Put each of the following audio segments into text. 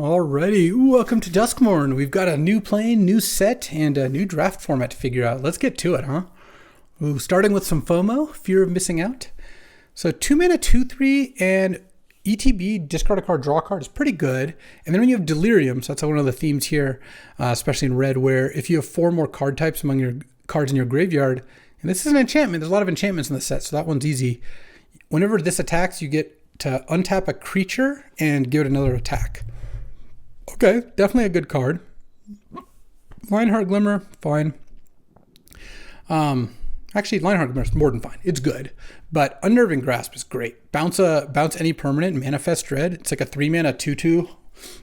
Alrighty, welcome to Duskmourn. We've got a new plane, new set, and a new draft format to figure out. Let's get to it, huh? Starting with some FOMO, fear of missing out. So 2 mana, 2/3, and ETB, discard a card, draw a card is pretty good. And then when you have Delirium, so that's one of the themes here, especially in red, where if you have 4 more card types among your cards in your graveyard, and this is an enchantment, there's a lot of enchantments in the set, so that one's easy. Whenever this attacks, you get to untap a creature and give it another attack. Okay, definitely a good card. Lionheart Glimmer, fine. Actually, Lionheart Glimmer is more than fine. It's good. But Unnerving Grasp is great. Bounce any permanent, Manifest Dread. It's like a 3 mana 2/2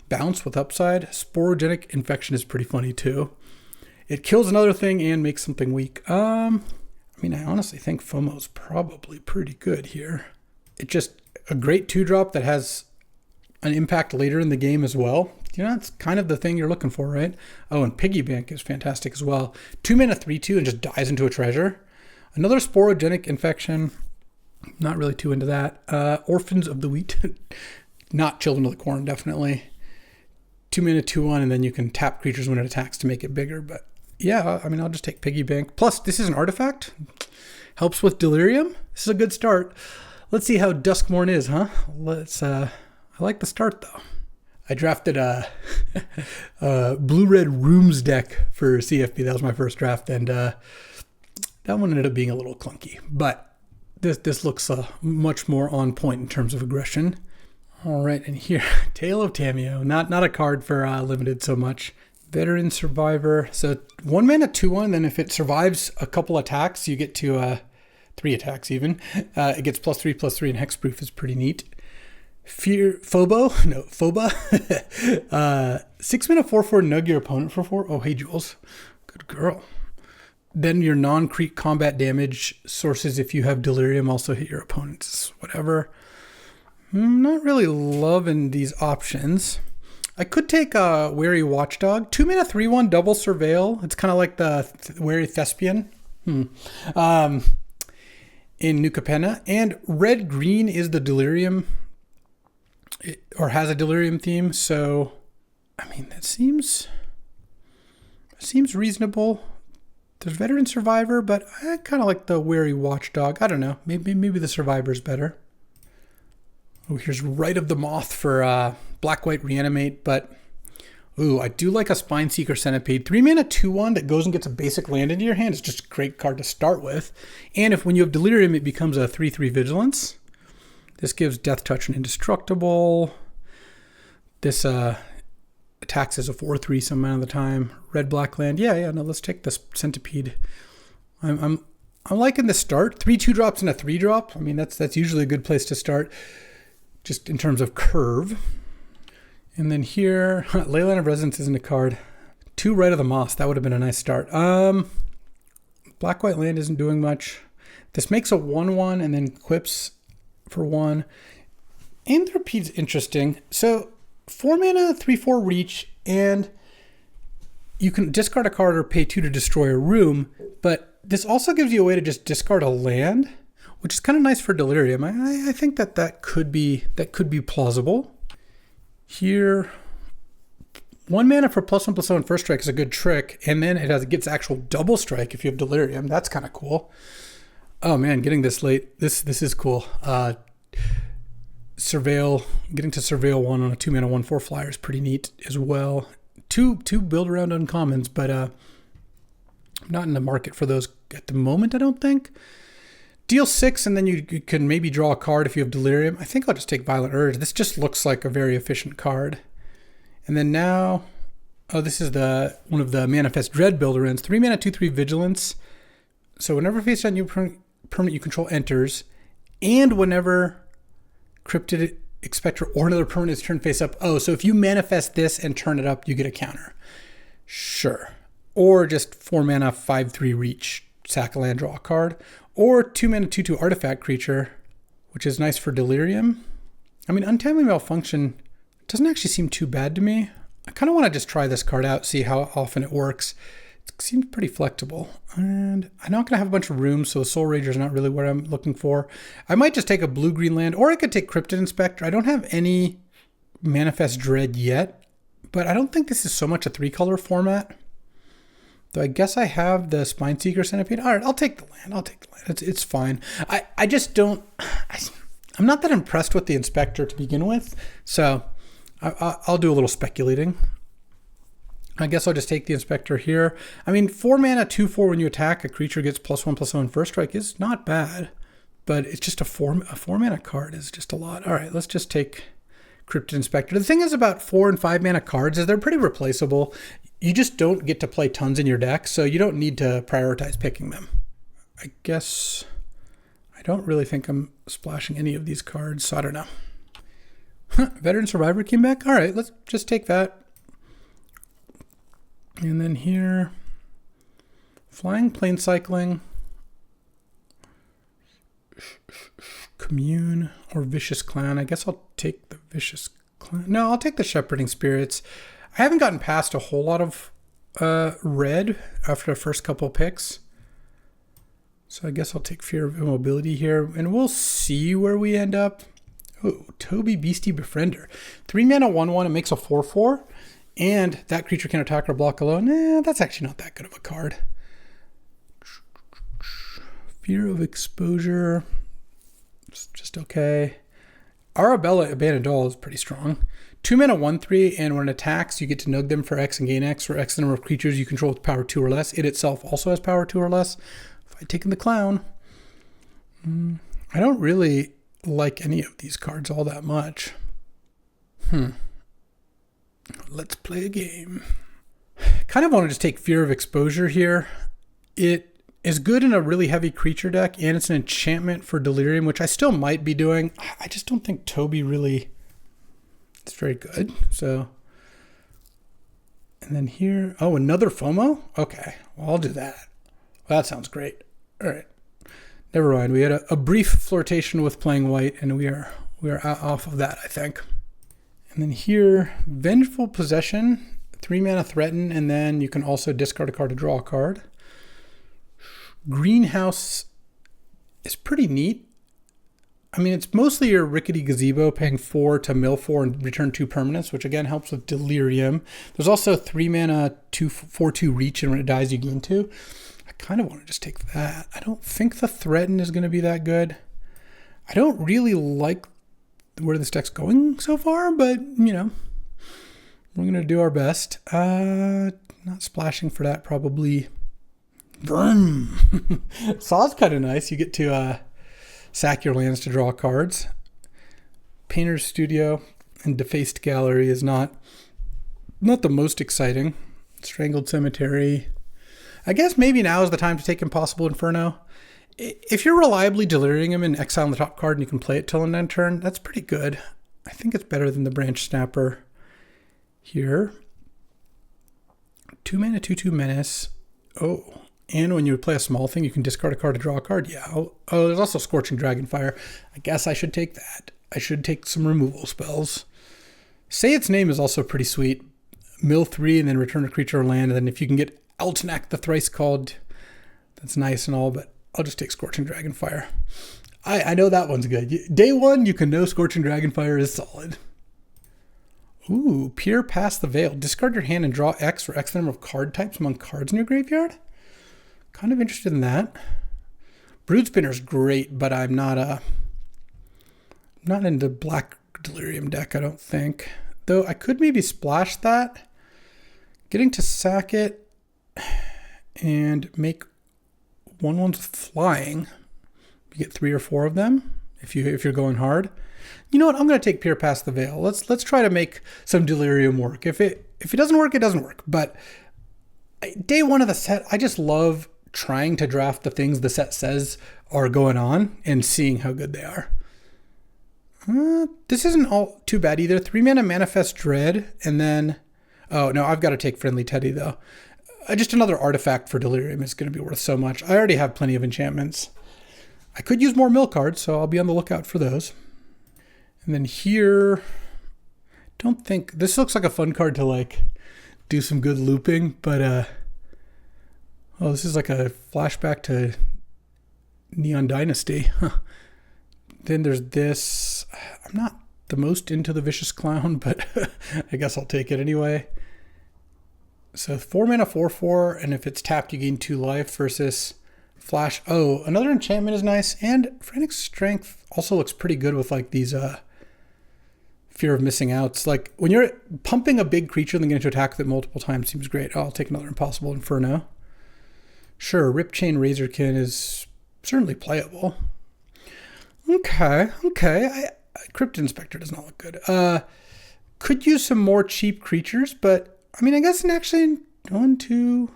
bounce with upside. Sporogenic Infection is pretty funny too. It kills another thing and makes something weak. I honestly think FOMO's probably pretty good here. It's just a great 2-drop that has an impact later in the game as well. That's kind of the thing you're looking for, right? Oh, and Piggy Bank is fantastic as well. 2 mana 3/2 and just dies into a treasure. Another Sporogenic Infection. Not really too into that. Orphans of the Wheat. Not Children of the Corn, definitely. 2 mana 2/1, and then you can tap creatures when it attacks to make it bigger. But yeah, I'll just take Piggy Bank. Plus, this is an artifact. Helps with Delirium. This is a good start. Let's see how Duskmourn is, huh? I like the start, though. I drafted a blue-red Rooms deck for CFP. That was my first draft, and that one ended up being a little clunky. But this looks much more on point in terms of aggression. All right, and here, Tale of Tameo. Not a card for limited so much. Veteran Survivor. So 1 mana 2/1, then if it survives a couple attacks, you get to 3 attacks even. It gets +3/+3, and hexproof is pretty neat. FOBA. 6 mana 4/4, nug your opponent for 4. Oh, hey, Jules. Good girl. Then your non-creep combat damage sources, if you have Delirium, also hit your opponents. Whatever. I'm not really loving these options. I could take a Wary Watchdog. 2 mana 3/1, double Surveil. It's kind of like the Wary Thespian. In New Capenna. And red-green is the Delirium, or has a Delirium theme, so that seems reasonable. There's Veteran Survivor, but I kind of like the Wary Watchdog. I don't know, maybe the Survivor's better. Oh, here's Rite of the Moth for Black-White Reanimate, but I do like a Spineseeker Centipede. 3 mana 2/1 that goes and gets a basic land into your hand. It's just a great card to start with, and when you have Delirium, it becomes a 3/3 Vigilance. This gives Death Touch and Indestructible. This attacks as a 4/3 some amount of the time. Red-black land. Yeah, no, let's take this Centipede. I'm liking the start. 3 2-drops and a 3-drop. That's usually a good place to start, just in terms of curve. And then here, Leyline of Resonance isn't a card. 2 Rite of the Moss. That would have been a nice start. Black-white land isn't doing much. This makes a 1/1 and then equips for 1. Anthropede's interesting. So 4 mana 3/4 reach, and you can discard a card or pay 2 to destroy a room, but this also gives you a way to just discard a land, which is kind of nice for Delirium. I think that could be plausible. Here, 1 mana for +1/+1 first strike is a good trick, and then it gets actual double strike if you have Delirium. That's kind of cool. Oh man, getting this late. This is cool. Getting to Surveil 1 on a 2 mana 1/4 flyer is pretty neat as well. Two build around uncommons, but I'm not in the market for those at the moment, I don't think. Deal 6, and then you can maybe draw a card if you have Delirium. I think I'll just take Violent Urge. This just looks like a very efficient card. And then now, this is one of the Manifest Dread build-arounds. 3 mana 2/3 Vigilance. So whenever face on you permanent you control enters, and whenever Cryptid Expector or another permanent is turned face up. Oh, so if you manifest this and turn it up, you get a counter. Sure. Or just 4 mana 5/3 reach, sack a land, draw a card. Or 2 mana 2/2 artifact creature, which is nice for Delirium. Untimely Malfunction doesn't actually seem too bad to me. I kind of want to just try this card out, see how often it works. It seems pretty flexible. And I'm not going to have a bunch of rooms, so Soul Rager is not really what I'm looking for. I might just take a blue-green land, or I could take Cryptid Inspector. I don't have any Manifest Dread yet. but I don't think this is so much a 3-color format. Though I guess I have the Spineseeker Centipede. All right, I'll take the land. It's fine. I just don't... I'm not that impressed with the Inspector to begin with, so I'll do a little speculating. I guess I'll just take the Inspector here. I mean, 4 mana, 2/4 when you attack, a creature gets +1/+1 first strike is not bad, but it's just a 4 mana card is just a lot. All right, let's just take Cryptid Inspector. The thing is about 4 and 5 mana cards is they're pretty replaceable. You just don't get to play tons in your deck, so you don't need to prioritize picking them. I guess I don't really think I'm splashing any of these cards, so I don't know. Veteran Survivor came back. All right, let's just take that. And then here, Flying Plane Cycling, Commune, or Vicious Clown. I guess I'll take the Vicious Clown. No, I'll take the Shepherding Spirits. I haven't gotten past a whole lot of red after the first couple picks. So I guess I'll take Fear of Immobility here, and we'll see where we end up. Oh, Toby Beastie Befriender. 3 mana, 1/1, it makes a 4/4, and that creature can attack or block alone. That's actually not that good of a card. Fear of Exposure. It's just okay. Arabella Abandoned Doll is pretty strong. 2 mana, 1/3, and when it attacks, you get to nug them for X and gain X for X number of creatures you control with power 2 or less. It itself also has power 2 or less. If I take the Clown, I don't really like any of these cards all that much. Let's play a game. Kind of want to just take Fear of Exposure here. It is good in a really heavy creature deck, and it's an enchantment for Delirium, which I still might be doing. I just don't think Toby really... It's very good. So, and then here, oh, another FOMO? Okay, well, I'll do that. Well, that sounds great. All right. Never mind. We had a brief flirtation with playing white, and we are off of that, I think. And then here, Vengeful Possession, 3 mana threaten, and then you can also discard a card to draw a card. Greenhouse is pretty neat. I mean, it's mostly your Rickety Gazebo, paying 4 to mill 4 and return 2 permanents, which again helps with Delirium. There's also 3 mana, 4/2 reach, and when it dies, you gain 2. I kind of want to just take that. I don't think the Threaten is going to be that good. I don't really like where this deck's going so far, but, you know, we're going to do our best. Not splashing for that, probably. Vroom. Saw's kind of nice. You get to... sack your lands to draw cards. Painter's Studio and Defaced Gallery is not the most exciting. Strangled Cemetery. I guess maybe now is the time to take Impossible Inferno. If you're reliably delirium him and exiling the top card and you can play it till an end turn, that's pretty good. I think it's better than the Branch Snapper here. 2 mana, 2/2 Menace. Oh. And when you play a small thing, you can discard a card to draw a card. Yeah. Oh, there's also Scorching Dragonfire. I guess I should take that. I should take some removal spells. Say Its Name is also pretty sweet. Mill 3 and then return a creature or land. And then if you can get Altenak the Thrice Called, that's nice and all, but I'll just take Scorching Dragonfire. I know that one's good. Day 1, you can know Scorching Dragonfire is solid. Ooh, Peer Past the Veil. Discard your hand and draw X for X number of card types among cards in your graveyard. Kind of interested in that. Brood Spinner's great, but I'm not into Black Delirium deck, I don't think. Though I could maybe splash that. Getting to sack it and make 1/1s with flying. You get 3 or 4 of them if you're going hard. You know what? I'm going to take Peer Past the Veil. Let's try to make some Delirium work. If it doesn't work, it doesn't work. But day 1 of the set, I just love trying to draft the things the set says are going on and seeing how good they are. This isn't all too bad either. 3 mana Manifest Dread, and then... Oh, no, I've got to take Friendly Teddy, though. Just another artifact for Delirium is going to be worth so much. I already have plenty of enchantments. I could use more mill cards, so I'll be on the lookout for those. And then here... Don't think... This looks like a fun card to, like, do some good looping, but... Oh, this is like a flashback to Neon Dynasty. Huh. Then there's this. I'm not the most into the Vicious Clown, but I guess I'll take it anyway. So 4 mana 4/4, and if it's tapped, you gain 2 life versus Flash. Oh, another enchantment is nice, and Frantic Strength also looks pretty good with like these fear of missing outs. Like when you're pumping a big creature and then getting to attack with it multiple times seems great. I'll take another Impossible Inferno. Sure, Ripchain Razorkin is certainly playable. Okay. Crypt Inspector does not look good. Could use some more cheap creatures, but I mean, I guess actually 1, 2,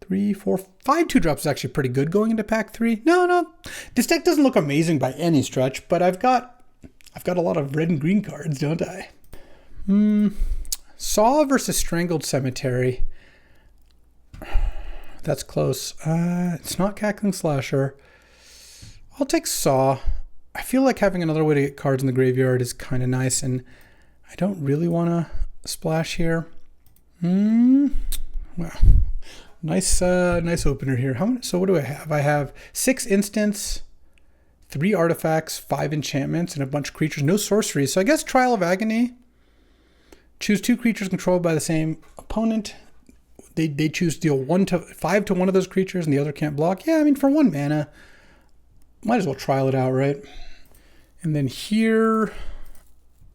3, 4, 5 2-drops is actually pretty good going into pack 3. No, this deck doesn't look amazing by any stretch, but I've got a lot of red and green cards, don't I? Saw versus Strangled Cemetery. That's close. It's not Cackling Slasher. I'll take Saw. I feel like having another way to get cards in the graveyard is kind of nice, and I don't really want to splash here. Well, nice opener here. So what do I have? I have 6 instants, 3 artifacts, 5 enchantments, and a bunch of creatures. No sorceries. So I guess Trial of Agony. Choose 2 creatures controlled by the same opponent. They choose to deal 5 to one of those creatures, and the other can't block. Yeah, I mean, for 1 mana, might as well trial it out, right? And then here,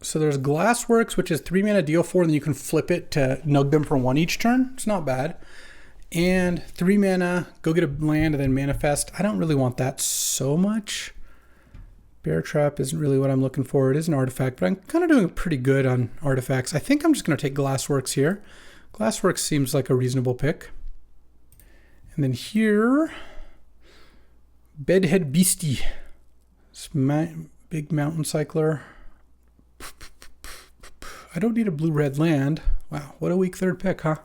so there's Glassworks, which is 3 mana, deal 4, and then you can flip it to nug them for 1 each turn. It's not bad. And 3 mana, go get a land, and then manifest. I don't really want that so much. Bear Trap isn't really what I'm looking for. It is an artifact, but I'm kind of doing pretty good on artifacts. I think I'm just going to take Glassworks here. Glassworks seems like a reasonable pick. And then here, Bedhead Beastie. It's big mountain cycler. I don't need a blue-red land. Wow, what a weak 3rd pick, huh?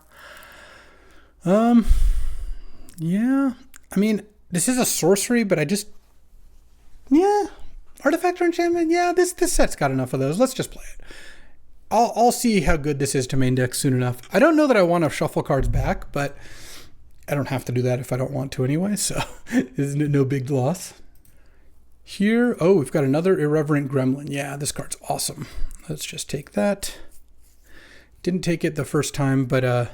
Yeah. I mean, this is a sorcery, but artifact or enchantment. Yeah, this set's got enough of those. Let's just play it. I'll see how good this is to main deck soon enough. I don't know that I want to shuffle cards back, but I don't have to do that if I don't want to anyway, so it's no big loss. Here, oh, we've got another Irreverent Gremlin. Yeah, this card's awesome. Let's just take that. Didn't take it the first time, but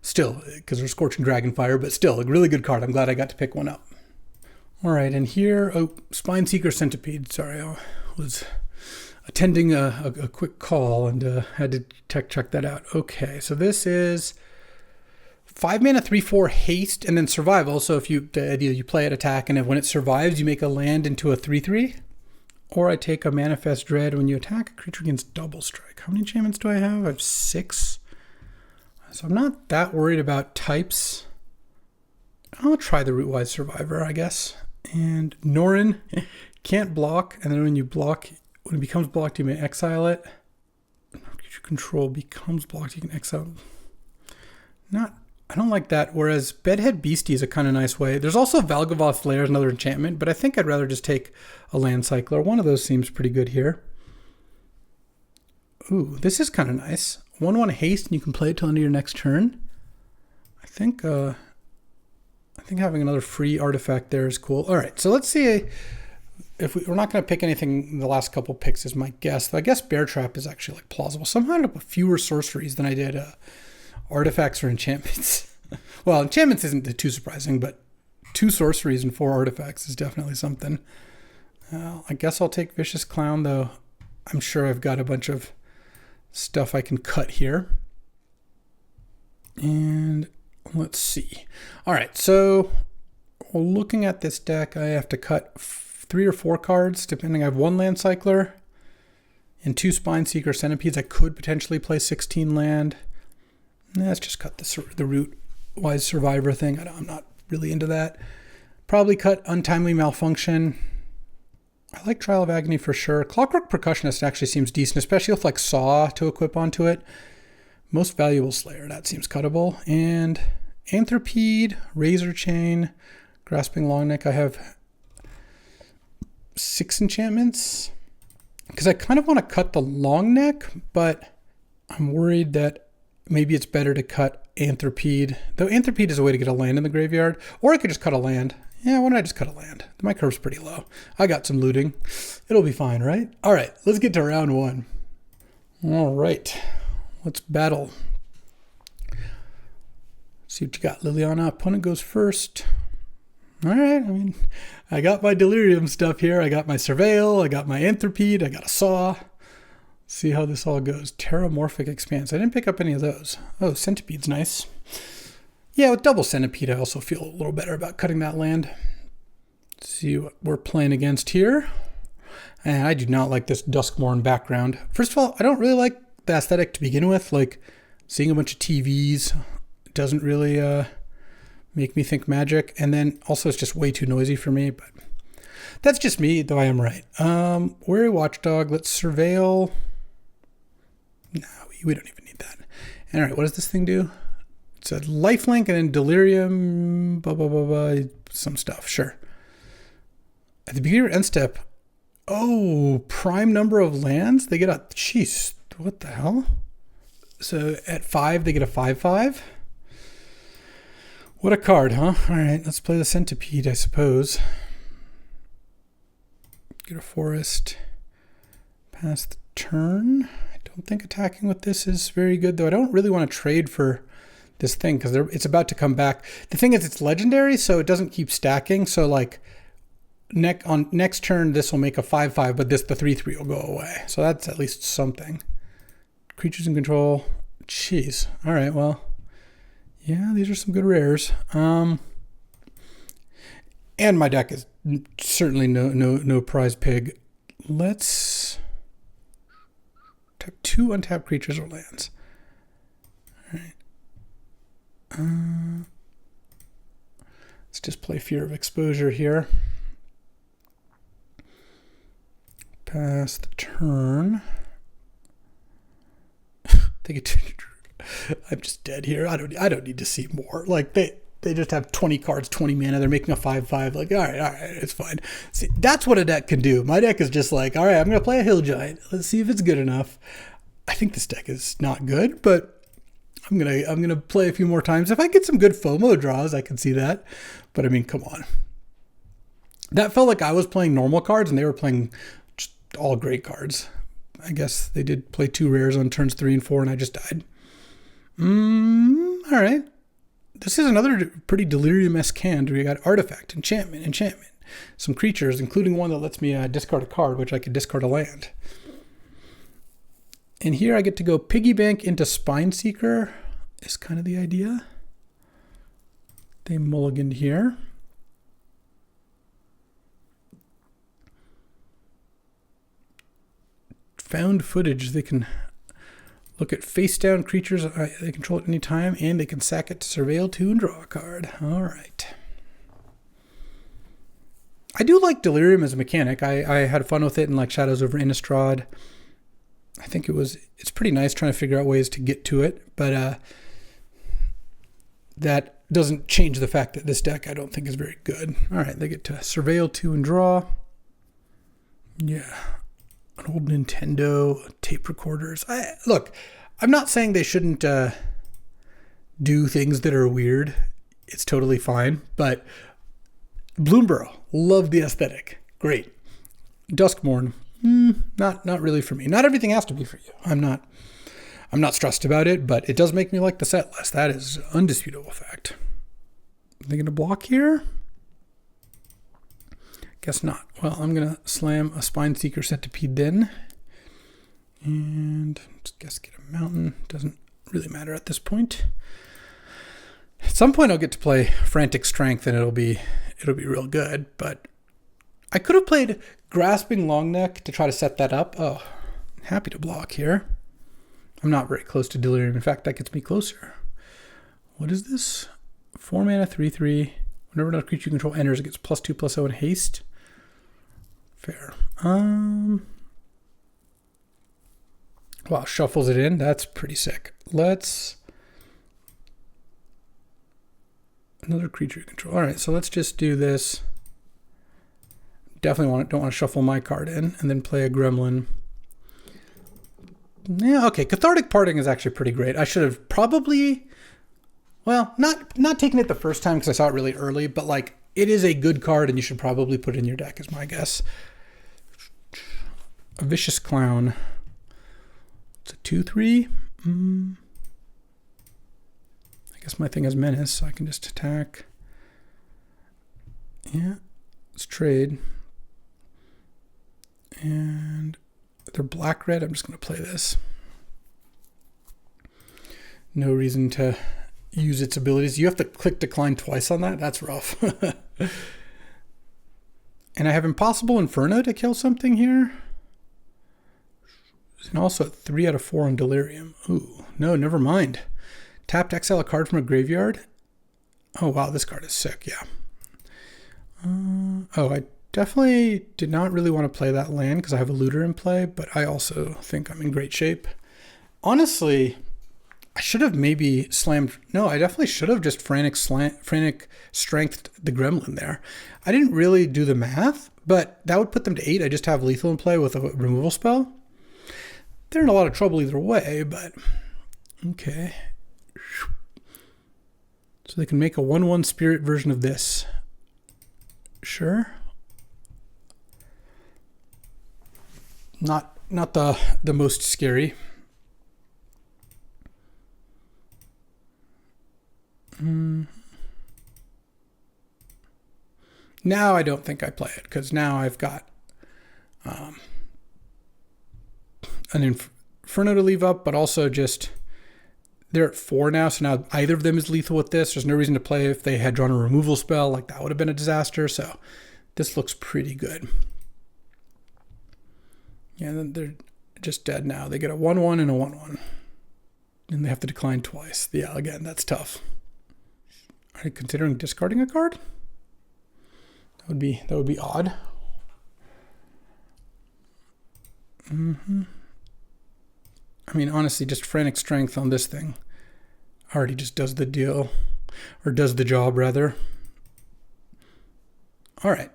still, because there's Scorching Dragonfire, but still, a really good card. I'm glad I got to pick one up. All right, and here, oh, Spineseeker Centipede. Sorry, I was attending a quick call and had to check that out. Okay, so this is 5 mana, 3/4 haste, and then survival. So if you play it, attack, and when it survives, you make a land into a 3/3. Or I take a Manifest Dread. When you attack a creature against double strike. How many enchantments do I have? I have 6. So I'm not that worried about types. I'll try the Rootwise Survivor, I guess. And Norin can't block, and then when it becomes blocked, you may exile it. Creature control becomes blocked, you can exile. I don't like that, whereas Bedhead Beastie is a kind of nice way. There's also Valgavoth Lair, another enchantment, but I think I'd rather just take a land cycler. One of those seems pretty good here. Ooh, this is kind of nice. 1/1 haste, and you can play it till end of your next turn. I think having another free artifact there is cool. All right, so let's see if we're not going to pick anything in the last couple picks is my guess. I guess Bear Trap is actually like plausible. Somehow I ended up with fewer sorceries than I did artifacts or enchantments. Well, enchantments isn't too surprising, but 2 sorceries and 4 artifacts is definitely something. I guess I'll take Vicious Clown, though. I'm sure I've got a bunch of stuff I can cut here. And let's see. All right, so looking at this deck, I have to cut 3 or 4 cards, depending. I have 1 land cycler and 2 Spineseeker Centipedes. I could potentially play 16 land. Let's just cut the Rootwise Survivor thing. I'm not really into that. Probably cut Untimely Malfunction. I like Trial of Agony for sure. Clockwork Percussionist actually seems decent, especially with like Saw to equip onto it. Most Valuable Slayer, that seems cuttable. And Anthropede, Razor Chain, Grasping Longneck. I have 6 enchantments. Because I kind of want to cut the Longneck, but I'm worried that maybe it's better to cut Anthropede, though Anthropede is a way to get a land in the graveyard, or I could just cut a land Yeah, why don't I just cut a land? My curve's pretty low. I got some looting. It'll be fine, right? All right, let's get to round one. All right, let's battle. See what you got, Liliana. Opponent goes first. All right, I mean, I got my delirium stuff here. I got my surveil, I got my entropede, I got a saw. See how this all goes. Terramorphic expanse. I didn't pick up any of those. Oh, centipede's nice. Yeah, with double centipede, I also feel a little better about cutting that land. Let's see what we're playing against here. And I do not like this Duskmourn background. First of all, I don't really like the aesthetic to begin with. Like, seeing a bunch of TVs doesn't really make me think Magic. And then also it's just way too noisy for me. But that's just me, though I am right. Weary Watchdog. Let's surveil. No, we don't even need that. And all right, what does this thing do? It's a lifelink and then delirium, blah, blah, blah, blah, some stuff. Sure. At the beginning of end step, oh, prime number of lands? They get a, jeez, what the hell? So at 5, they get a 5/5. What a card, huh? All right, let's play the centipede, I suppose. Get a forest. Pass the turn. I don't think attacking with this is very good, though. I don't really want to trade for this thing because it's about to come back. The thing is, it's legendary, so it doesn't keep stacking. So like next turn, this will make a 5/5, but the 3/3 will go away. So that's at least something. Creatures in control. Jeez. All right. Well, yeah, these are some good rares. And my deck is certainly no prize pig. Let's tap 2 untapped creatures or lands. All right. Let's just play Fear of Exposure here. Pass the turn. They get to, I'm just dead here. I don't need to see more. Like they just have 20 cards, 20 mana. They're making a 5/5. Like, all right, it's fine. See, that's what a deck can do. My deck is just like, all right, I'm gonna play a Hill Giant. Let's see if it's good enough. I think this deck is not good, but I'm gonna play a few more times. If I get some good FOMO draws, I can see that. But I mean, come on. That felt like I was playing normal cards and they were playing just all great cards. I guess they did play 2 rares on turns 3 and 4 and I just died. All right. This is another pretty delirium-esque hand. We got artifact, enchantment, some creatures, including one that lets me discard a card, which I could discard a land. And here I get to go piggy bank into Spineseeker is kind of the idea. They mulliganed here. Found footage. They can look at face-down creatures they control at any time, and they can sack it to surveil 2 and draw a card. All right. I do like Delirium as a mechanic. I had fun with it in like Shadows over Innistrad. I think it's pretty nice trying to figure out ways to get to it, but that doesn't change the fact that this deck I don't think is very good. All right, they get to surveil 2 and draw. Yeah. An old Nintendo, tape recorders. Look, I'm not saying they shouldn't do things that are weird. It's totally fine. But Bloomburrow, love the aesthetic. Great. Duskmourn, not really for me. Not everything has to be for you. I'm not stressed about it, but it does make me like the set less. That is undisputable fact. Are they going to block here? Guess not. Well, I'm going to slam a Spineseeker Centipede then. And just guess get a mountain. Doesn't really matter at this point. At some point I'll get to play Frantic Strength and it'll be real good, but I could have played Grasping Longneck to try to set that up. Oh, happy to block here. I'm not very close to Delirium. In fact, that gets me closer. What is this? 4 mana, 3/3. Whenever another creature you control enters, it gets +2/+0 in haste. Fair. Wow, shuffles it in. That's pretty sick. Let's... Another creature you control. All right, so let's just do this. Definitely don't want to shuffle my card in and then play a gremlin. Yeah, okay. Cathartic Parting is actually pretty great. I should have probably... Well, not taking it the first time because I saw it really early, but like it is a good card, and you should probably put it in your deck, is my guess. A Vicious Clown. It's a 2/3. I guess my thing has Menace, so I can just attack. Yeah, let's trade. And they're black-red. I'm just going to play this. No reason to use its abilities. You have to click decline twice on that. That's rough. And I have Impossible Inferno to kill something here. And also 3 out of 4 on Delirium. Ooh, no, never mind. Tap to exile a card from a graveyard. Oh, wow, this card is sick, yeah. Oh, I definitely did not really want to play that land because I have a Looter in play, but I also think I'm in great shape. Honestly, I should have maybe slammed... No, I definitely should have just frantic strengthed the Gremlin there. I didn't really do the math, but that would put them to 8. I just have lethal in play with a removal spell. They're in a lot of trouble either way, but... Okay. So they can make a 1/1 spirit version of this. Sure. Not the most scary. Now I don't think I play it because now I've got an Inferno to leave up, but also just they're at 4 now, so now either of them is lethal with this. There's no reason to play if they had drawn a removal spell. Like, that would have been a disaster, so this looks pretty good. Yeah, then they're just dead now. They get a 1/1 and a 1/1. And they have to decline twice. Yeah, again, that's tough. Are you considering discarding a card? That would be odd. I mean, honestly, just frantic strength on this thing already just does the deal, or does the job rather. All right.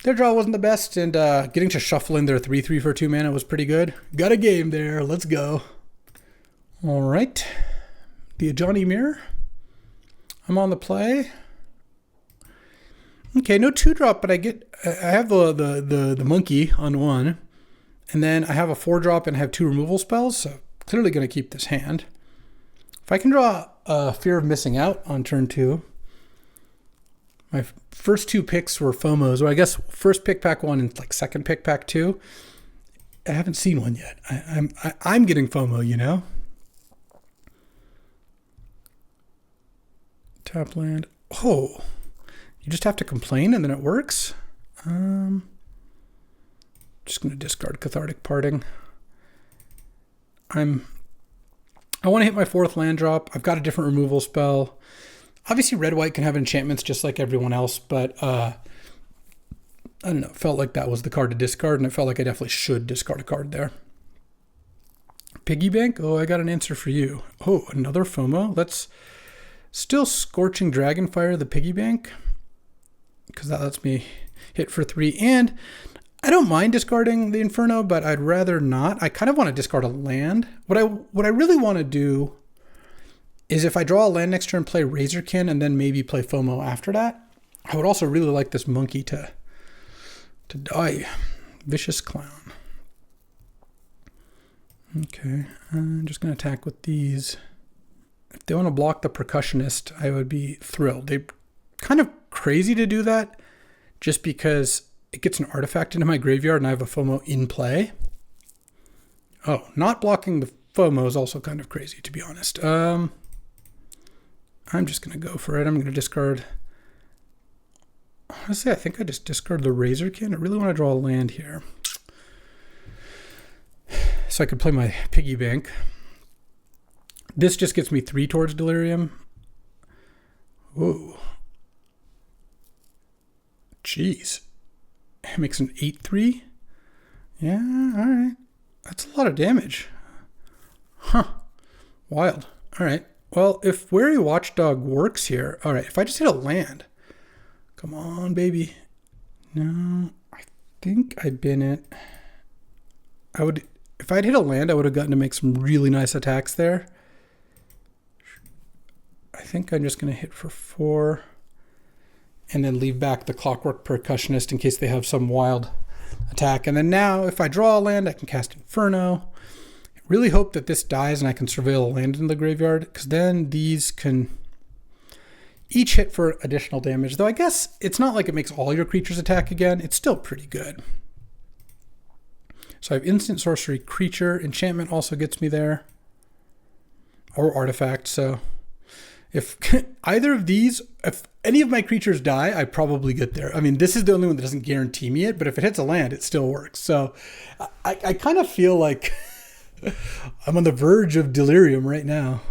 Their draw wasn't the best, and getting to shuffle in their 3/3 for 2 mana was pretty good. Got a game there. Let's go. All right. The Ajani Mirror. I'm on the play. Okay, no 2-drop, but I have the monkey on 1. And then I have a 4-drop and have 2 removal spells, so clearly going to keep this hand. If I can draw Fear of Missing Out on turn 2. My first 2 picks were FOMOs, or I guess first pick pack 1 and like second pick pack 2. I haven't seen one yet. I'm getting FOMO, you know? Tap land. Oh, you just have to complain and then it works? Just going to discard Cathartic Parting. I want to hit my 4th land drop. I've got a different removal spell. Obviously, red-white can have enchantments just like everyone else, but I don't know. It felt like that was the card to discard, and it felt like I definitely should discard a card there. Piggy Bank? Oh, I got an answer for you. Oh, another FOMO? Let's still Scorching Dragonfire the Piggy Bank, because that lets me hit for 3, and I don't mind discarding the Inferno, but I'd rather not. I kind of want to discard a land. What I really want to do is if I draw a land next turn, play Razorkin, and then maybe play FOMO after that. I would also really like this monkey to die. Vicious Clown. Okay, I'm just going to attack with these. If they want to block the Percussionist, I would be thrilled. They're kind of crazy to do that just because it gets an artifact into my graveyard and I have a FOMO in play. Oh, not blocking the FOMO is also kind of crazy, to be honest. I'm just going to go for it. I'm going to discard... Honestly, I think I just discard the Razorkin. I really want to draw a land here. So I could play my Piggy Bank. This just gets me 3 towards Delirium. Whoa. Jeez. It makes an 8/3. Yeah, all right. That's a lot of damage. Huh. Wild. All right. Well, if Wary Watchdog works here, all right, if I just hit a land. Come on, baby. No, I think I bin it. If I'd hit a land, I would have gotten to make some really nice attacks there. I think I'm just going to hit for 4. and then leave back the Clockwork Percussionist in case they have some wild attack. And then now, if I draw a land, I can cast Inferno. I really hope that this dies and I can surveil a land in the graveyard, because then these can each hit for additional damage. Though I guess it's not like it makes all your creatures attack again. It's still pretty good. So I have instant sorcery, creature, enchantment also gets me there, or artifact. So if either of these, if any of my creatures die, I probably get there. I mean, this is the only one that doesn't guarantee me it, but if it hits a land, it still works. So I kind of feel like I'm on the verge of delirium right now.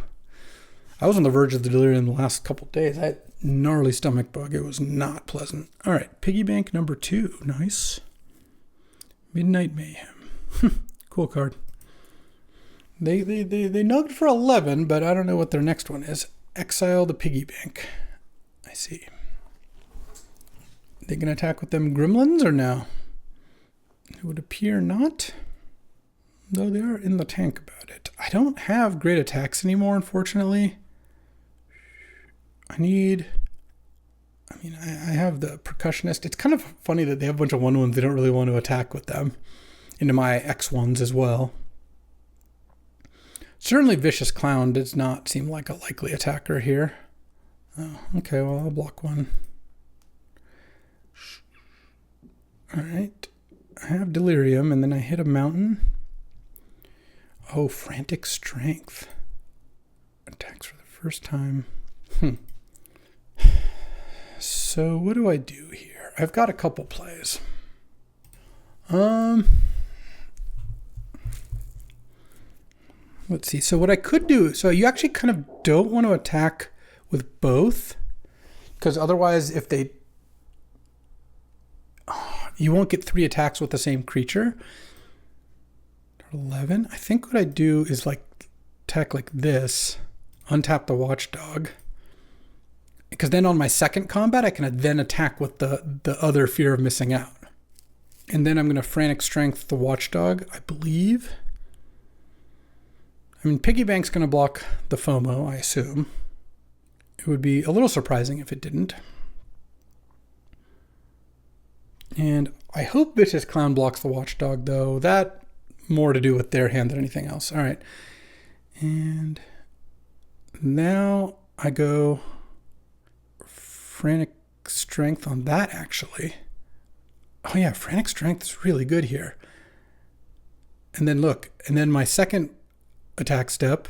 I was on the verge of the delirium the last couple of days. I had gnarly stomach bug. It was not pleasant. All right, piggy bank number 2. Nice. Midnight Mayhem. Cool card. They nugged for 11, but I don't know what their next one is. Exile the piggy bank. I see. They gonna attack with them gremlins or no? It would appear not. Though they are in the tank about it. I don't have great attacks anymore, unfortunately. I have the Percussionist. It's kind of funny that they have a bunch of 1/1s they don't really want to attack with them. Into my X1s as well. Certainly Vicious Clown does not seem like a likely attacker here. Oh, okay, well, I'll block one. All right. I have Delirium, and then I hit a mountain. Oh, Frantic Strength. Attacks for the first time. So what do I do here? I've got a couple plays. Let's see. So what I could do, so you actually kind of don't want to attack with both, because otherwise if they, you won't get 3 attacks with the same creature. 11. I think what I do is like attack like this, untap the Watchdog, because then on my second combat I can then attack with the other Fear of Missing Out. And then I'm going to Frantic Strength the Watchdog, I believe. I mean, Piggy Bank's going to block the FOMO, I assume. It would be a little surprising if it didn't. And I hope Vicious Clown blocks the Watchdog, though. That more to do with their hand than anything else. All right. And now I go Frantic Strength on that, actually. Oh, yeah, Frantic Strength is really good here. And then look, and then my second attack step,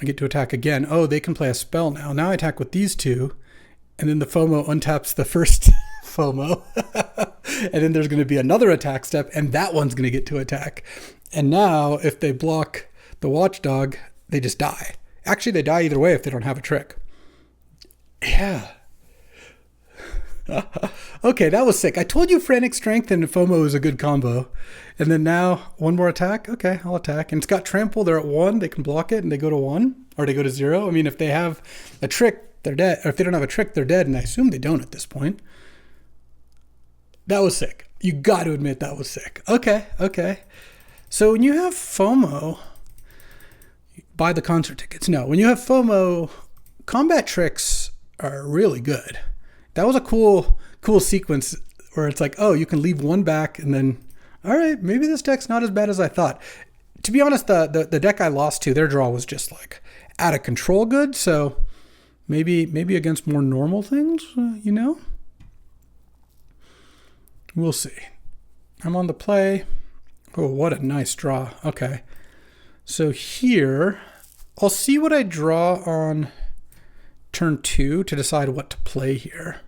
I get to attack again. Oh, they can play a spell now. Now I attack with these two, and then the FOMO untaps the first FOMO. And then there's going to be another attack step, and that one's going to get to attack. And now, if they block the Watchdog, they just die. Actually, they die either way if they don't have a trick. Yeah. Okay, that was sick. I told you Frantic Strength and FOMO is a good combo. And then now, one more attack. Okay, I'll attack. And it's got Trample. They're at 1. They can block it, and they go to 1. Or they go to 0. I mean, if they have a trick, they're dead. Or if they don't have a trick, they're dead. And I assume they don't at this point. That was sick. You got to admit that was sick. Okay. So when you have FOMO, buy the concert tickets. No, when you have FOMO, combat tricks are really good. That was a cool sequence where it's like, oh, you can leave one back and then, all right, maybe this deck's not as bad as I thought. To be honest, the deck I lost to, their draw was just like out of control good. So maybe against more normal things, you know? We'll see. I'm on the play. Oh, what a nice draw. Okay. So here, I'll see what I draw on turn 2 to decide what to play here.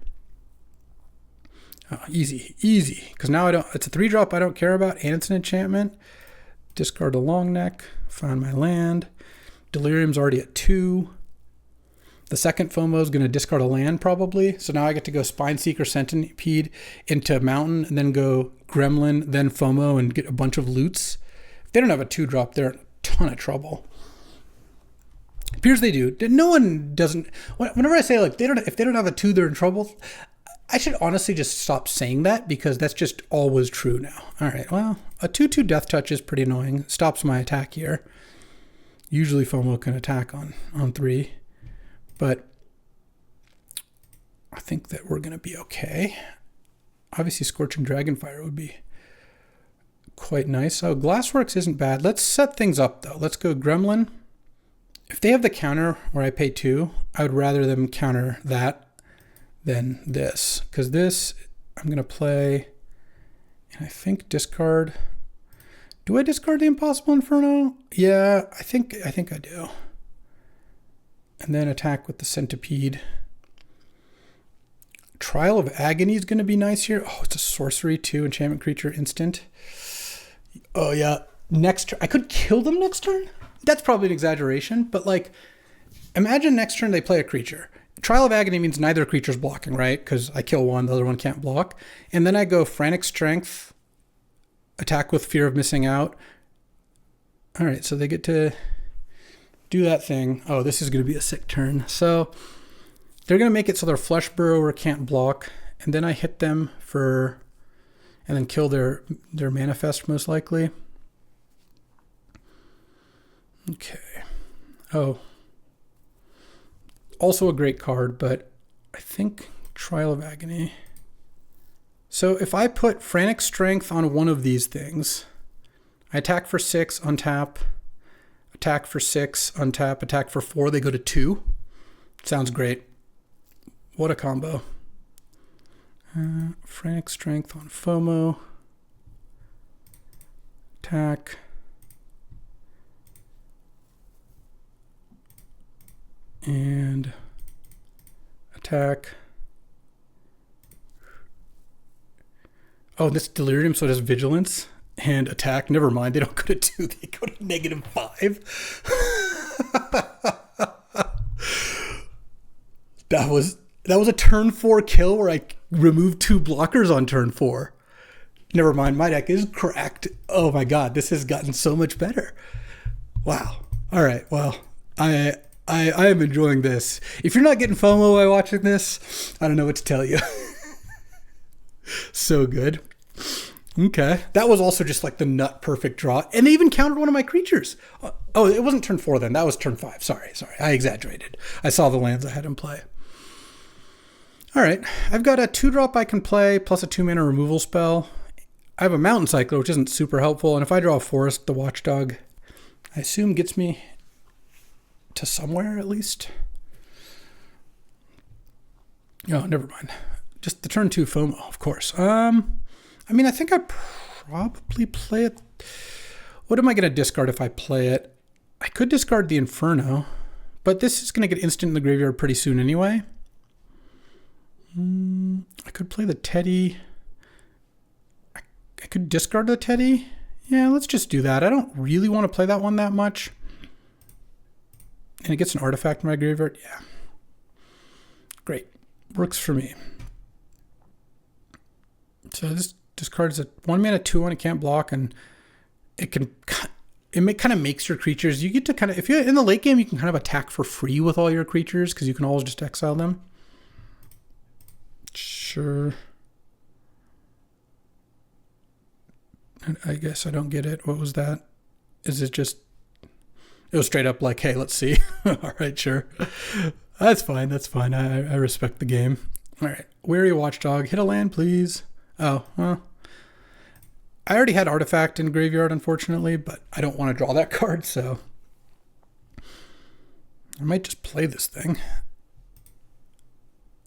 Oh, easy. Because now it's a 3-drop I don't care about, and it's an enchantment. Discard a long neck, find my land. Delirium's already at 2. The second FOMO is going to discard a land probably. So now I get to go Spineseeker Centipede into Mountain, and then go Gremlin, then FOMO, and get a bunch of loots. If they don't have a 2-drop, they're in a ton of trouble. Appears they do. No one doesn't. Whenever I say like if they don't have a 2, they're in trouble, I should honestly just stop saying that, because that's just always true now. All right, well, a 2/2 Death Touch is pretty annoying. It stops my attack here. Usually FOMO can attack on 3. But I think that we're going to be okay. Obviously, Scorching Dragonfire would be quite nice. Oh, Glassworks isn't bad. Let's set things up, though. Let's go Gremlin. If they have the counter where I pay 2, I would rather them counter that than this. Because this, I'm going to play, and I think discard. Do I discard the Impossible Inferno? Yeah, I think I do. And then attack with the Centipede. Trial of Agony is going to be nice here. Oh, it's a sorcery too. Enchantment creature, instant. Oh, yeah. Next turn. I could kill them next turn? That's probably an exaggeration, but like, imagine next turn they play a creature. Trial of Agony means neither creature's blocking, right? Because I kill one, the other one can't block. And then I go Frantic Strength, attack with Fear of Missing Out. All right, so they get to do that thing. Oh, this is going to be a sick turn. So they're going to make it so their Flesh Burrower can't block. And then I hit them for, and then kill their Manifest most likely. Okay. Oh. Also a great card, but I think Trial of Agony. So if I put Frantic Strength on one of these things, I attack for 6, untap, attack for 6, untap, attack for 4, they go to 2. Sounds great. What a combo. Frantic Strength on FOMO. Attack. And attack. Oh, this Delirium, so it has Vigilance and attack. Never mind, they don't go to 2, they go to -5. That was a turn 4 kill where I removed 2 blockers on turn 4. Never mind, my deck is cracked. Oh my god, this has gotten so much better. Wow. All right, well, I am enjoying this. If you're not getting FOMO while watching this, I don't know what to tell you. So good. Okay. That was also just like the nut perfect draw. And they even countered one of my creatures. Oh, it wasn't turn 4 then. That was turn 5. Sorry. I exaggerated. I saw the lands I had in play. All right. I've got a 2-drop I can play plus a 2-mana removal spell. I have a Mountain Cycler, which isn't super helpful. And if I draw a Forest, the Watchdog, I assume gets me to somewhere at least. Oh, never mind. Just the turn 2 FOMO, of course. I mean, I think I'd probably play it. What am I going to discard if I play it? I could discard the Inferno, but this is going to get instant in the graveyard pretty soon anyway. I could play the Teddy. I could discard the Teddy. Yeah, let's just do that. I don't really want to play that one that much. And it gets an artifact in my graveyard. Yeah. Great. Works for me. So this discards a 1-mana 2-1. It can't block, and it kind of makes your creatures. You get to kind of, if you're in the late game, you can kind of attack for free with all your creatures because you can always just exile them. Sure. I guess I don't get it. What was that? Is it just... It was straight up like, hey, let's see. All right, sure. That's fine. I respect the game. All right. Weary Watchdog. Hit a land, please. Oh, well. I already had Artifact in graveyard, unfortunately, but I don't want to draw that card, so I might just play this thing.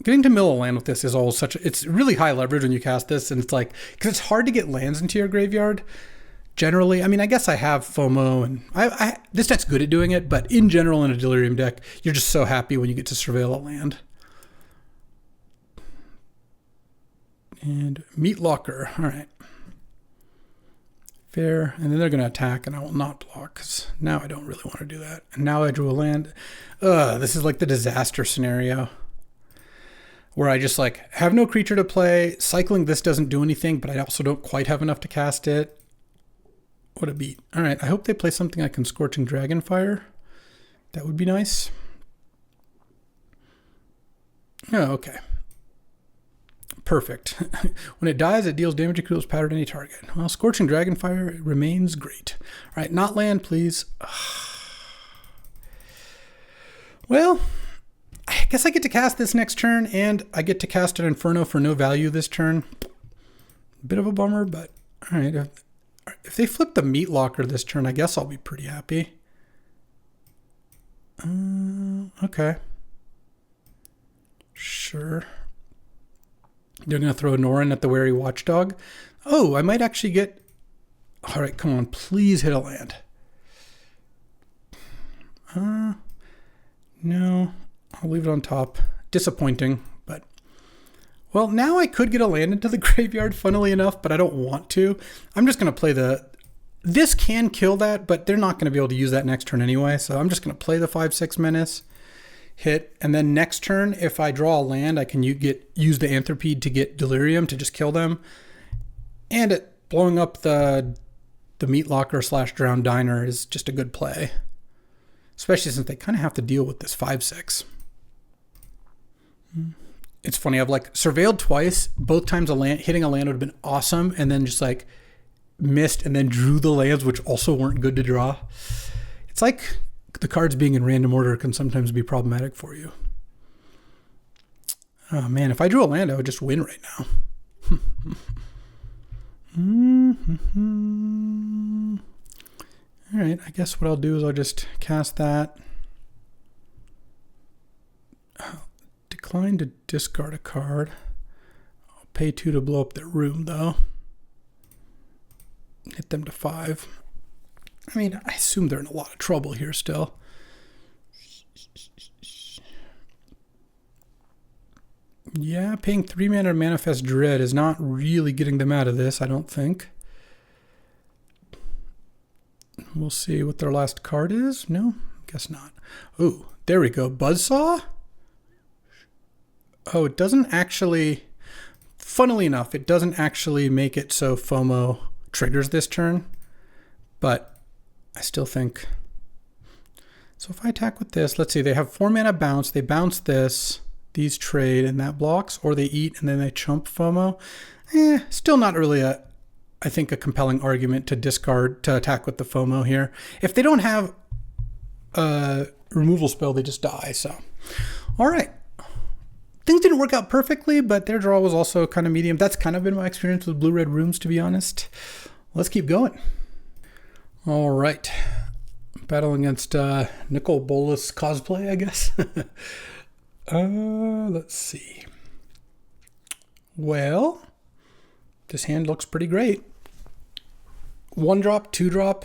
Getting to mill a land with this is all it's really high leverage when you cast this, and it's like, because it's hard to get lands into your graveyard. Generally, I mean, I guess I have FOMO, and this deck's good at doing it, but in general, in a Delirium deck, you're just so happy when you get to surveil a land. And Meat Locker, all right. Fair, and then they're going to attack, and I will not block, because now I don't really want to do that. And now I drew a land. This is like the disaster scenario, where I just like have no creature to play. Cycling this doesn't do anything, but I also don't quite have enough to cast it. What a beat. All right, I hope they play something I can Scorching Dragonfire. That would be nice. Oh, okay. Perfect. When it dies, it deals damage equals power to any target. Well, Scorching Dragonfire remains great. All right, not land, please. Well, I guess I get to cast this next turn, and I get to cast an Inferno for no value this turn. Bit of a bummer, but all right. If they flip the Meat Locker this turn, I guess I'll be pretty happy. Okay. Sure. They're going to throw Norin at the Wary Watchdog. Oh, I might actually get... All right, come on. Please hit a land. No. I'll leave it on top. Disappointing, but... Well, now I could get a land into the graveyard, funnily enough, but I don't want to. I'm just going to play the... This can kill that, but they're not going to be able to use that next turn anyway, so I'm just going to play the 5/6 Menace, hit, and then next turn, if I draw a land, I can use the Anthropede to get Delirium to just kill them. And blowing up the Meat Locker / Drowned Diner is just a good play, especially since they kind of have to deal with this 5/6. It's funny, I've like surveilled twice. Both times hitting a land would have been awesome, and then just like missed and then drew the lands, which also weren't good to draw. It's like the cards being in random order can sometimes be problematic for you. Oh man, if I drew a land, I would just win right now. All right, I guess what I'll do is I'll just cast that. I'll decline to discard a card. I'll pay 2 to blow up their room, though. Hit them to 5. I mean, I assume they're in a lot of trouble here still. Yeah, paying 3 mana to Manifest Dread is not really getting them out of this, I don't think. We'll see what their last card is. No, guess not. Oh, there we go. Buzzsaw? Oh, it doesn't actually... Funnily enough, it doesn't actually make it so FOMO triggers this turn, but I still think... So if I attack with this, let's see, they have 4 mana bounce, they bounce this, these trade, and that blocks, or they eat and then they chump FOMO. Still not really I think a compelling argument to attack with the FOMO here. If they don't have a removal spell, they just die, so. All right. Things didn't work out perfectly, but their draw was also kind of medium. That's kind of been my experience with blue-red rooms, to be honest. Let's keep going. All right. Battling against Nicol Bolas cosplay, I guess. Let's see. Well, this hand looks pretty great. 1 drop, 2 drop,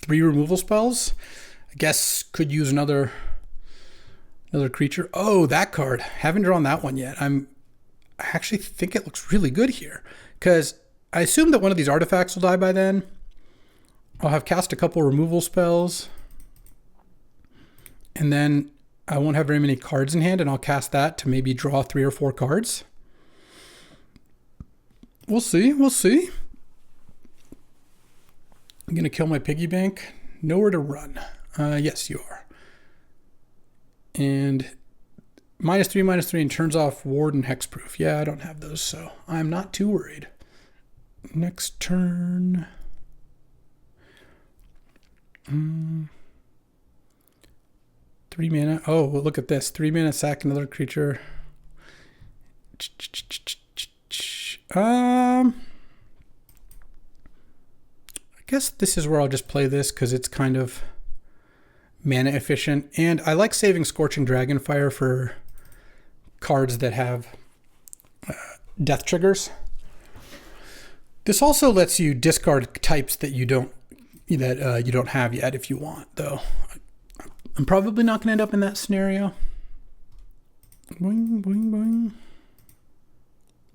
3 removal spells. I guess could use another creature. Oh, that card. Haven't drawn that one yet. I actually think it looks really good here, because I assume that one of these artifacts will die by then. I'll have cast a couple removal spells, and then I won't have very many cards in hand, and I'll cast that to maybe draw 3 or 4 cards. We'll see. We'll see. I'm going to kill my piggy bank. Nowhere to run. Yes, you are. And -3/-3 and turns off ward and hexproof. Yeah, I don't have those, so I'm not too worried. Next turn. 3 mana. Oh, well, look at this. 3 mana, sack another creature. I guess this is where I'll just play this because it's kind of mana efficient, and I like saving Scorching Dragonfire for cards that have death triggers. This also lets you discard types that you don't have yet if you want, though. I'm probably not going to end up in that scenario. Boing, boing, boing.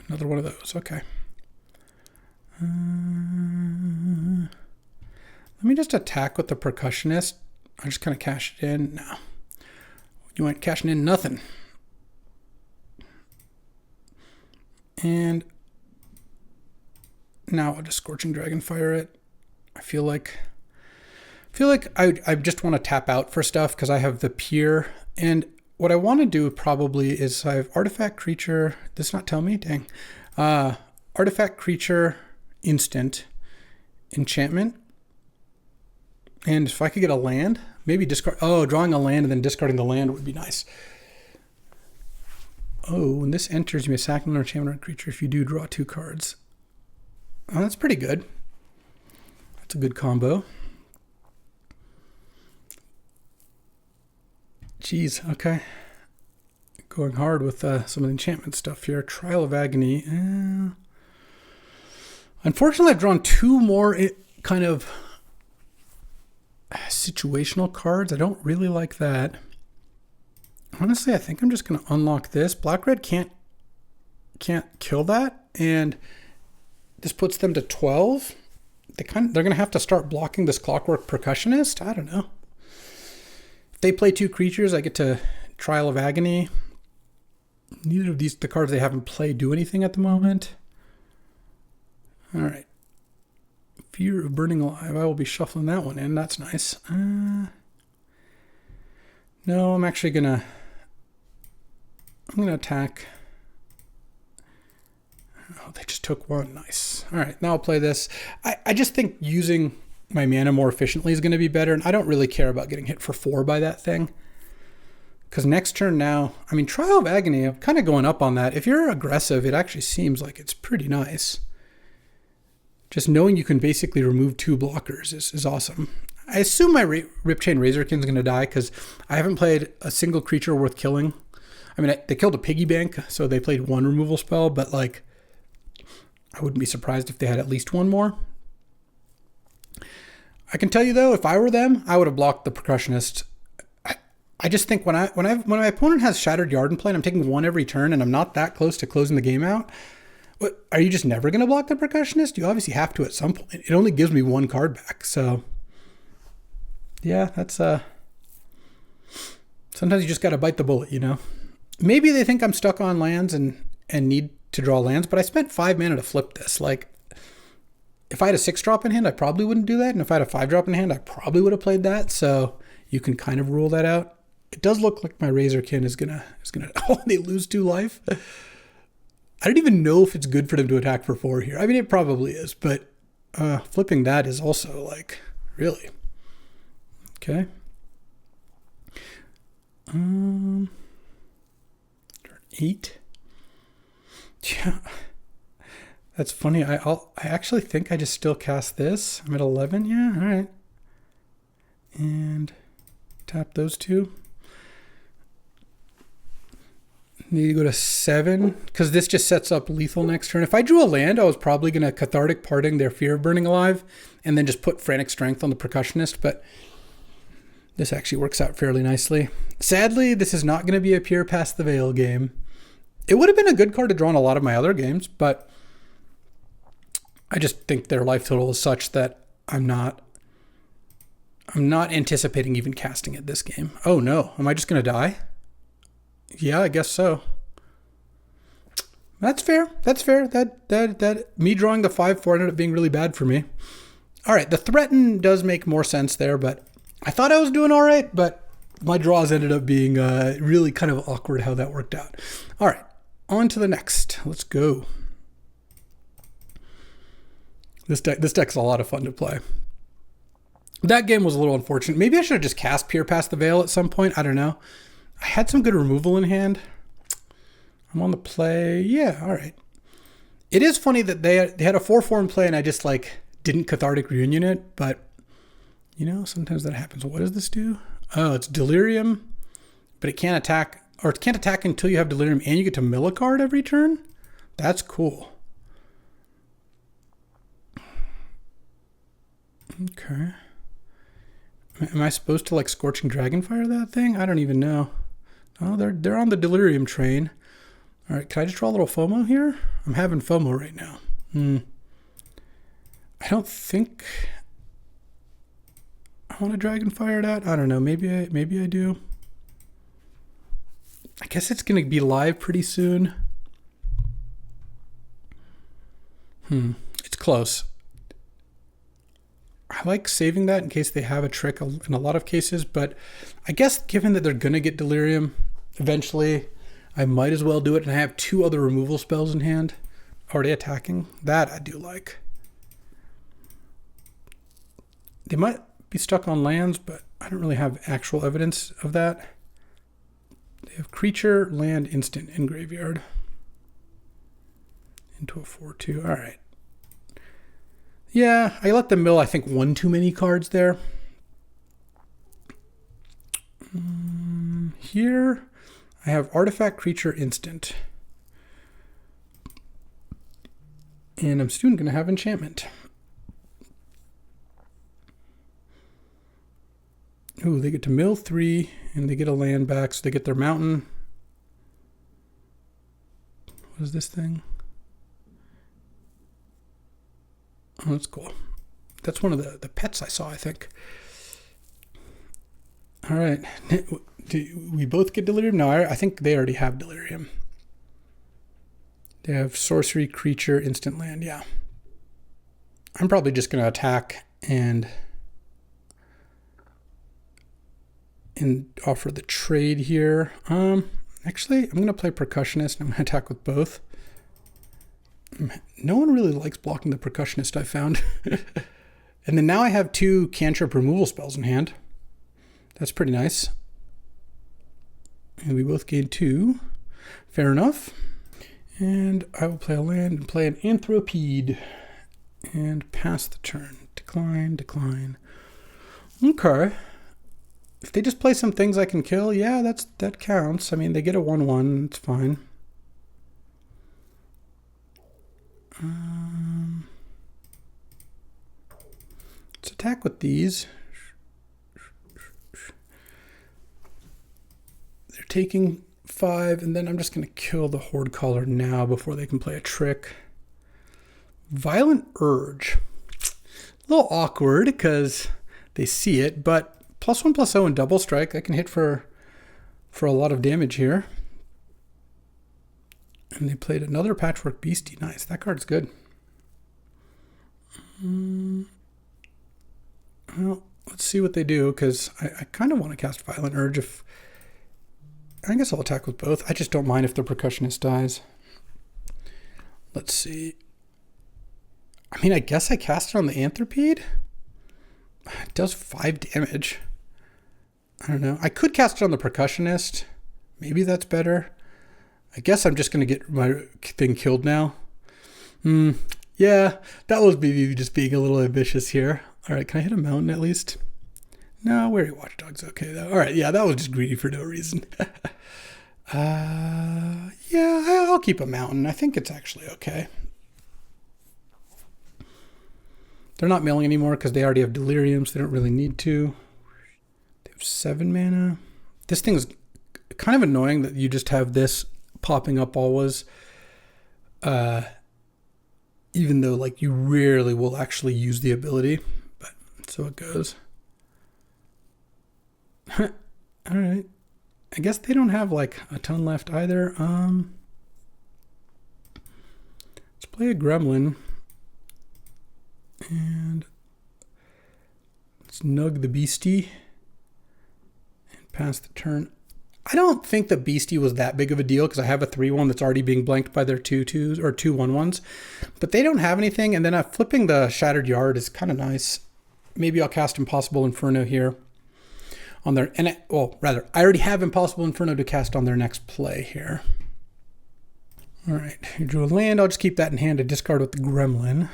Another one of those. Okay. Let me just attack with the Percussionist. I just kind of cash it in. No. You ain't cashing in nothing. And now I'll just Scorching Dragonfire it. I feel like I just want to tap out for stuff because I have the Pier. And what I want to do probably is I have Artifact Creature. Does not tell me? Dang. Artifact Creature, Instant, Enchantment. And if I could get a land, maybe discard. Oh, drawing a land and then discarding the land would be nice. Oh, when this enters, you may sack another enchantment creature. If you do, draw 2 cards. Oh, that's pretty good. That's a good combo. Jeez, okay. Going hard with some of the enchantment stuff here. Trial of Agony. Unfortunately, I've drawn 2 more kind of situational cards. I don't really like that. Honestly, I think I'm just going to unlock this. Black-red can't kill that, and this puts them to 12. They're going to have to start blocking this Clockwork Percussionist. I don't know. If they play 2 creatures, I get to Trial of Agony. Neither of the cards they haven't played do anything at the moment. All right. Fear of Burning Alive. I will be shuffling that one in. That's nice. No, I'm actually gonna attack. Oh, they just took 1. Nice. All right, now I'll play this. I just think using my mana more efficiently is going to be better, and I don't really care about getting hit for 4 by that thing. Because next turn now, I mean, Trial of Agony, I'm kind of going up on that. If you're aggressive, it actually seems like it's pretty nice. Just knowing you can basically remove 2 blockers is awesome. I assume my Ripchain Razorkin's going to die because I haven't played a single creature worth killing. I mean, they killed a piggy bank, so they played 1 removal spell, but like, I wouldn't be surprised if they had at least 1 more. I can tell you though, if I were them, I would have blocked the Percussionist. I just think when my opponent has Shattered Yard in play and I'm taking 1 every turn and I'm not that close to closing the game out, what, are you just never going to block the Percussionist? You obviously have to at some point. It only gives me 1 card back, so yeah, that's sometimes you just got to bite the bullet, you know. Maybe they think I'm stuck on lands and need to draw lands, but I spent 5 mana to flip this. Like, if I had a 6-drop in hand, I probably wouldn't do that, and if I had a 5-drop in hand, I probably would have played that. So you can kind of rule that out. It does look like my Razorkin is gonna. Oh, they lose 2 life. I don't even know if it's good for them to attack for 4 here. I mean, it probably is, but flipping that is also like, really. Okay. Turn 8. Yeah. That's funny. I actually think I just still cast this. I'm at 11. Yeah, all right. And tap those 2. Need to go to 7 because this just sets up lethal next turn. If I drew a land, I was probably going to Cathartic Parting their Fear of Burning Alive and then just put Frantic Strength on the Percussionist, but this actually works out fairly nicely. Sadly, this is not going to be a pure Pass the Veil game. It would have been a good card to draw in a lot of my other games, but I just think their life total is such that I'm not anticipating even casting it this game. Oh no, am I just going to die? Yeah, I guess so. That's fair. That's fair. That me drawing the 5/4 ended up being really bad for me. All right, the threaten does make more sense there, but I thought I was doing all right, but my draws ended up being really kind of awkward how that worked out. All right, on to the next. Let's go. This deck's a lot of fun to play. That game was a little unfortunate. Maybe I should have just cast Peer Past the Veil at some point. I don't know. I had some good removal in hand. I'm on the play. Yeah, all right. It is funny that they had a 4/4 in play and I just like didn't Cathartic Reunion it, but you know, sometimes that happens. What does this do? Oh, it's Delirium, but it can't attack, or it can't attack until you have Delirium and you get to mill a card every turn? That's cool. Okay. Am I supposed to like Scorching Dragonfire that thing? I don't even know. Oh, they're on the Delirium train. All right, can I just draw a little FOMO here? I'm having FOMO right now. I don't think I want to Dragonfire that. I don't know. Maybe I do. I guess it's going to be live pretty soon. It's close. I like saving that in case they have a trick in a lot of cases, but I guess given that they're going to get Delirium eventually, I might as well do it. And I have 2 other removal spells in hand already attacking. That I do like. They might be stuck on lands, but I don't really have actual evidence of that. They have creature, land, instant in graveyard. Into a 4/2. All right. Yeah, I let them mill, I think, one too many cards there. Here, I have artifact, creature, instant. And I'm soon going to have enchantment. Ooh, they get to mill 3, and they get a land back, so they get their mountain. What is this thing? Oh, that's cool. That's one of the pets I saw, I think. All right. Do we both get delirium? No, I think they already have delirium. They have sorcery, creature, instant land. Yeah. I'm probably just going to attack and offer the trade here. Actually, I'm going to play percussionist. I'm going to attack with both. No one really likes blocking the percussionist, I found. And then now I have 2 cantrip removal spells in hand. That's pretty nice. And we both gain 2. Fair enough. And I will play a land and play an Anthropede. And pass the turn. Decline, decline. Okay. If they just play some things I can kill, yeah, that counts. I mean, they get a 1/1. It's fine. Let's attack with these. They're taking 5, and then I'm just going to kill the Horde Caller now before they can play a trick. Violent Urge. A little awkward because they see it, but +1/+0 and double strike. I can hit for a lot of damage here. And they played another Patchwork Beastie. Nice. That card's good. Well, let's see what they do, because I kind of want to cast Violent Urge. I guess I'll attack with both. I just don't mind if the percussionist dies. Let's see. I mean, I guess I cast it on the Anthropede. It does 5 damage. I don't know. I could cast it on the percussionist. Maybe that's better. I guess I'm just going to get my thing killed now. Yeah, that was maybe just being a little ambitious here. All right, can I hit a mountain at least? No, Weary Watchdog's okay though. All right, yeah, that was just greedy for no reason. Yeah, I'll keep a mountain. I think it's actually okay. They're not milling anymore because they already have delirium, so they don't really need to. They have 7 mana. This thing's kind of annoying that you just have this popping up always. Even though like you rarely will actually use the ability, but so it goes. All right. I guess they don't have like a ton left either. Let's play a Gremlin. And let's nug the Beastie and pass the turn. I don't think the Beastie was that big of a deal because I have a 3/1 that's already being blanked by their 2/2s or 2/1/1s. But they don't have anything, and then flipping the Shattered Yard is kind of nice. Maybe I'll cast Impossible Inferno here on their, I already have Impossible Inferno to cast on their next play here. All right, you drew a land. I'll just keep that in hand to discard with the Gremlin.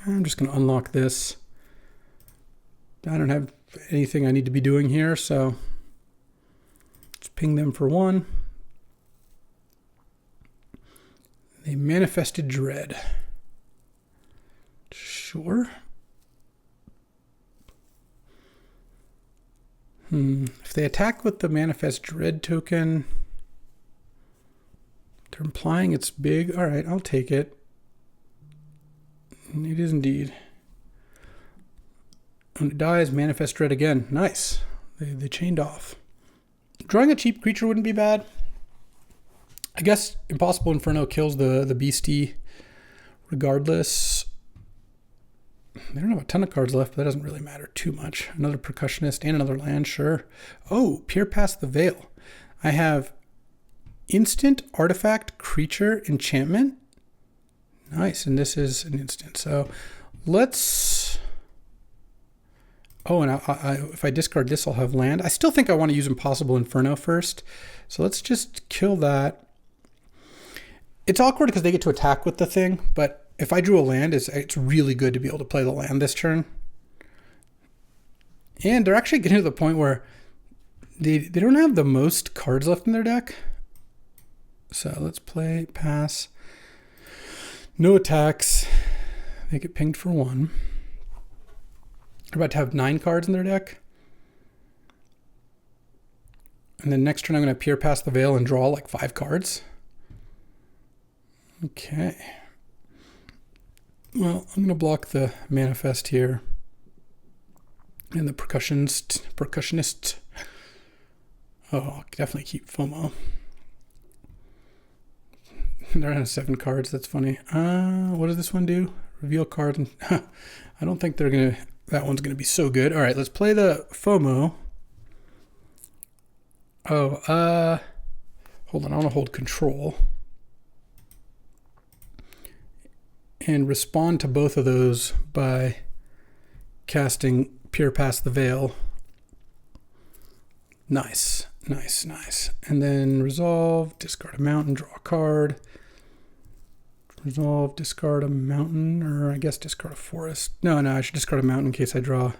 I'm just going to unlock this. I don't have anything I need to be doing here, so let's ping them for 1. They manifested Dread. Sure. If they attack with the Manifest Dread token, they're implying it's big. All right, I'll take it. It is indeed. When it dies, Manifest Dread again. Nice. They chained off. Drawing a cheap creature wouldn't be bad. I guess Impossible Inferno kills the Beastie regardless. They don't have a ton of cards left, but that doesn't really matter too much. Another Percussionist and another land, sure. Oh, Peer Past the Veil. I have instant, artifact, creature, enchantment. Nice, and this is an instant. So let's Oh, and if I discard this, I'll have land. I still think I want to use Impossible Inferno first. So let's just kill that. It's awkward because they get to attack with the thing, but if I drew a land, it's really good to be able to play the land this turn. And they're actually getting to the point where they don't have the most cards left in their deck. So let's play, pass. No attacks. They get pinged for 1. They're about to have 9 cards in their deck. And then next turn I'm going to peer past the veil and draw like 5 cards. Okay. Well, I'm going to block the manifest here. And the percussionist. Oh, I'll definitely keep FOMO. They're on 7 cards. That's funny. What does this one do? Reveal cards. And I don't think that one's gonna be so good. All right, let's play the FOMO. Oh, hold on. I want to hold control and respond to both of those by casting Peer Past the Veil. Nice. And then resolve, discard a mountain, draw a card. Resolve, discard a mountain, or I guess discard a forest. No, I should discard a mountain in case I draw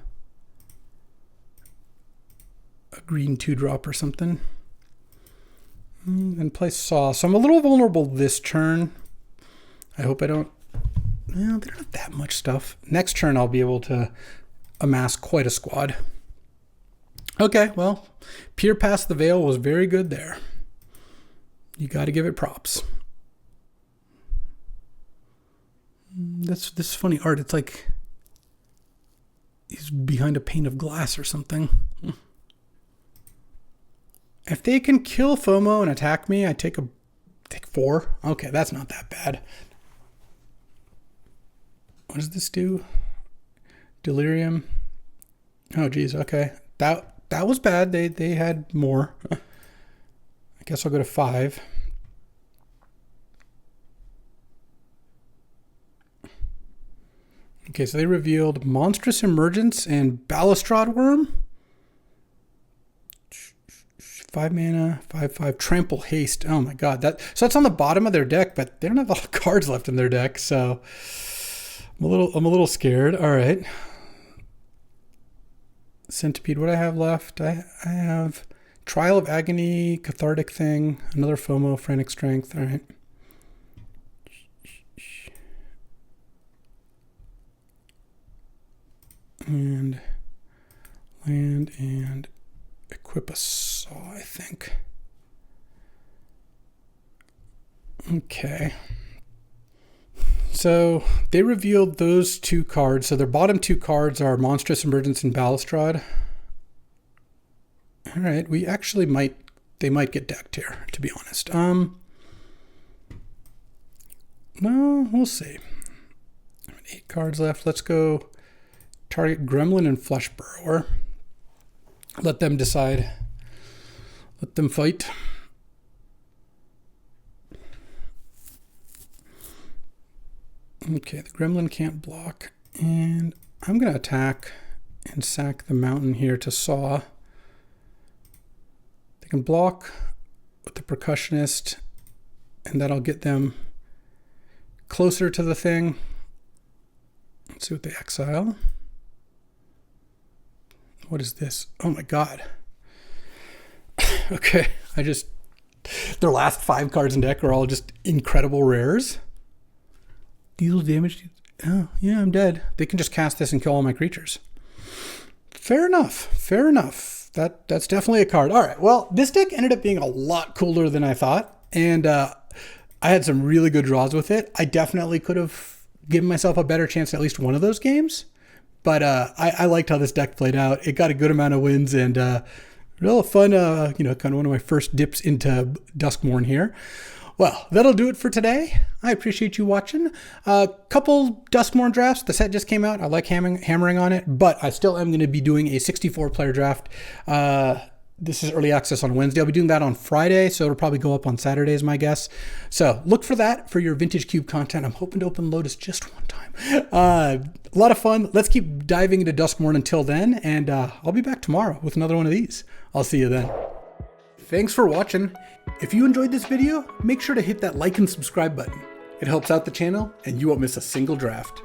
a green 2-drop or something. And play Saw. So I'm a little vulnerable this turn. I hope I don't... Well, they don't have that much stuff. Next turn I'll be able to amass quite a squad. Okay, well, Peer Past the Veil was very good there. You got to give it props. This is funny art. It's like he's behind a pane of glass or something. If they can kill FOMO and attack me, I take 4. Okay, that's not that bad. What does this do? Delirium. Oh, geez. Okay, that was bad. They had more. I guess I'll go to 5. Okay, so they revealed Monstrous Emergence and Balustrade Worm. 5 mana, 5/5, Trample Haste. Oh my god, so that's on the bottom of their deck, but they don't have a lot of cards left in their deck, so I'm a little scared. All right. Centipede, what do I have left? I have Trial of Agony, Cathartic Thing, another FOMO, Frantic Strength. All right. And land and equip a Saw, I think. Okay. So they revealed those 2 cards. So their bottom 2 cards are Monstrous Emergence and Balustrade. All right, they might get decked here, to be honest. Well, we'll see. 8 cards left. Let's go target Gremlin and Flesh Burrower. Let them decide. Let them fight. Okay, the Gremlin can't block. And I'm going to attack and sack the mountain here to Saw. They can block with the Percussionist, and that'll get them closer to the thing. Let's see what they exile. What is this? Oh my god. Okay, their last 5 cards in deck are all just incredible rares. Deals damage. Oh, yeah, I'm dead. They can just cast this and kill all my creatures. Fair enough. That's definitely a card. All right, well, this deck ended up being a lot cooler than I thought, and I had some really good draws with it. I definitely could have given myself a better chance at least one of those games. But I liked how this deck played out. It got a good amount of wins and real fun, kind of one of my first dips into Duskmourn here. Well, that'll do it for today. I appreciate you watching. A couple Duskmourn drafts. The set just came out. I like hammering on it, but I still am going to be doing a 64-player draft This is early access on Wednesday. I'll be doing that on Friday, so it'll probably go up on Saturday is my guess. So look for that for your Vintage Cube content. I'm hoping to open Lotus just one time. A lot of fun. Let's keep diving into Duskmourn until then, and I'll be back tomorrow with another one of these. I'll see you then. Thanks for watching. If you enjoyed this video, make sure to hit that like and subscribe button. It helps out the channel, and you won't miss a single draft.